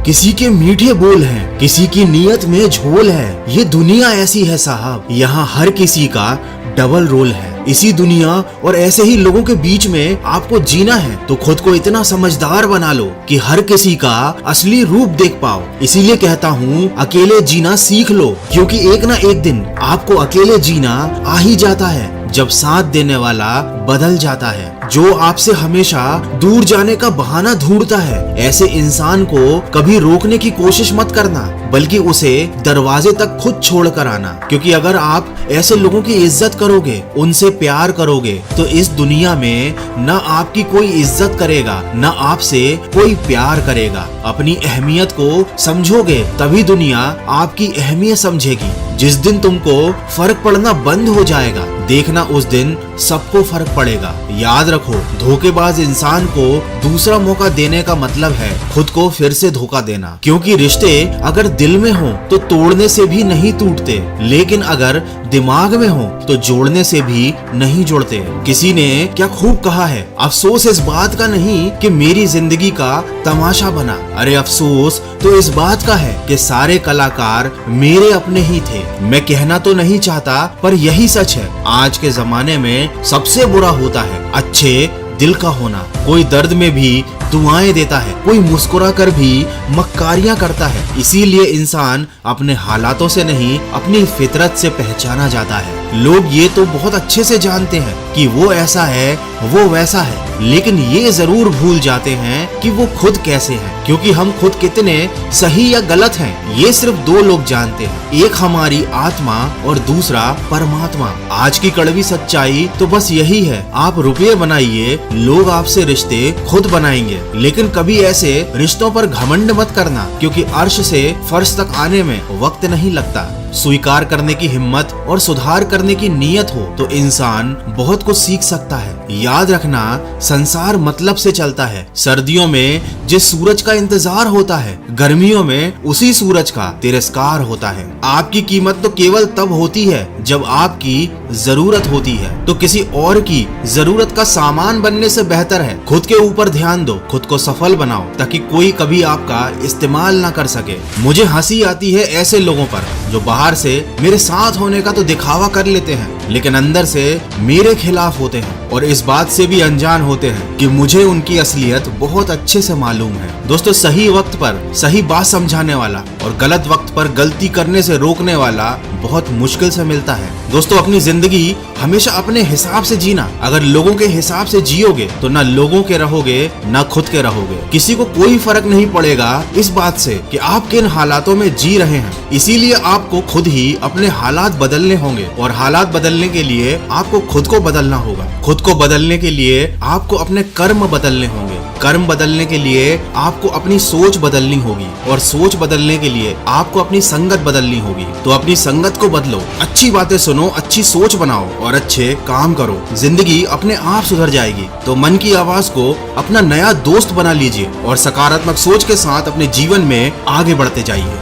किसी के मीठे बोल हैं, किसी की नीयत में झोल है। ये दुनिया ऐसी है साहब, यहाँ हर किसी का डबल रोल है। इसी दुनिया और ऐसे ही लोगों के बीच में आपको जीना है तो खुद को इतना समझदार बना लो कि हर किसी का असली रूप देख पाओ। इसीलिए कहता हूँ अकेले जीना सीख लो, क्योंकि एक ना एक दिन आपको अकेले जीना आ ही जाता है जब साथ देने वाला बदल जाता है। जो आपसे हमेशा दूर जाने का बहाना ढूंढता है, ऐसे इंसान को कभी रोकने की कोशिश मत करना, बल्कि उसे दरवाजे तक खुद छोड़ कर आना। क्योंकि अगर आप ऐसे लोगों की इज्जत करोगे, उनसे प्यार करोगे, तो इस दुनिया में न आपकी कोई इज्जत करेगा, न आपसे कोई प्यार करेगा। अपनी अहमियत को समझोगे तभी दुनिया आपकी अहमियत समझेगी। जिस दिन तुमको फर्क पड़ना बंद हो जाएगा, देखना उस दिन सबको फर्क पड़ेगा। याद रखो, धोखेबाज इंसान को दूसरा मौका देने का मतलब है खुद को फिर से धोखा देना। क्योंकि रिश्ते अगर दिल में हो तो तोड़ने से भी नहीं टूटते, लेकिन अगर दिमाग में हो तो जोड़ने से भी नहीं जुड़ते। किसी ने क्या खूब कहा है, अफसोस इस बात का नहीं कि मेरी जिंदगी का तमाशा बना, अरे अफसोस तो इस बात का है कि सारे कलाकार मेरे अपने ही थे। मैं कहना तो नहीं चाहता, पर यही सच है। आज के जमाने में सबसे बुरा होता है अच्छे दिल का होना। कोई दर्द में भी दुआएं देता है, कोई मुस्कुरा कर भी मक्कारियां करता है। इसीलिए इंसान अपने हालातों से नहीं, अपनी फितरत से पहचाना जाता है। लोग ये तो बहुत अच्छे से जानते हैं कि वो ऐसा है, वो वैसा है, लेकिन ये जरूर भूल जाते हैं कि वो खुद कैसे हैं। क्योंकि हम खुद कितने सही या गलत हैं, ये सिर्फ दो लोग जानते हैं, एक हमारी आत्मा और दूसरा परमात्मा। आज की कड़वी सच्चाई तो बस यही है, आप रुपये बनाइए, लोग आपसे रिश्ते खुद बनाएंगे। लेकिन कभी ऐसे रिश्तों पर घमंड मत करना, क्योंकि अर्श से फर्श तक आने में वक्त नहीं लगता। स्वीकार करने की हिम्मत और सुधार करने की नीयत हो तो इंसान बहुत कुछ सीख सकता है। याद रखना, संसार मतलब से चलता है। सर्दियों में जिस सूरज का इंतजार होता है, गर्मियों में उसी सूरज का तिरस्कार होता है। आपकी कीमत तो केवल तब होती है जब आपकी जरूरत होती है, तो किसी और की जरूरत का सामान बनने से बेहतर है खुद के ऊपर ध्यान दो, खुद को सफल बनाओ, ताकि कोई कभी आपका इस्तेमाल ना कर सके। मुझे हंसी आती है ऐसे लोगों पर जो बाहर से मेरे साथ होने का तो दिखावा कर लेते हैं, लेकिन अंदर से मेरे खिलाफ होते हैं, और इस बात से भी अनजान होते हैं कि मुझे उनकी असलियत बहुत अच्छे से मालूम है। दोस्तों, सही वक्त पर सही बात समझाने वाला और गलत वक्त पर गलती करने से रोकने वाला बहुत मुश्किल से मिलता है। दोस्तों, अपनी जिंदगी हमेशा अपने हिसाब से जीना। अगर लोगों के हिसाब से जियोगे तो ना लोगों के रहोगे, ना खुद के रहोगे। किसी को कोई फर्क नहीं पड़ेगा इस बात से कि आप किन हालातों में जी रहे हैं। इसीलिए आपको खुद ही अपने हालात बदलने होंगे, और हालात बदलने के लिए आपको खुद को बदलना होगा। खुद को बदलने के लिए आपको अपने कर्म बदलने होंगे। कर्म बदलने के लिए आपको अपनी सोच बदलनी होगी, और सोच बदलने के लिए आपको अपनी संगत बदलनी होगी। तो अपनी संगत को बदलो, अच्छी बातें सुनो, अच्छी सोच बनाओ और अच्छे काम करो। जिंदगी अपने आप सुधर जाएगी। तो मन की आवाज को अपना नया दोस्त बना लीजिए और सकारात्मक सोच के साथ अपने जीवन में आगे बढ़ते जाइए।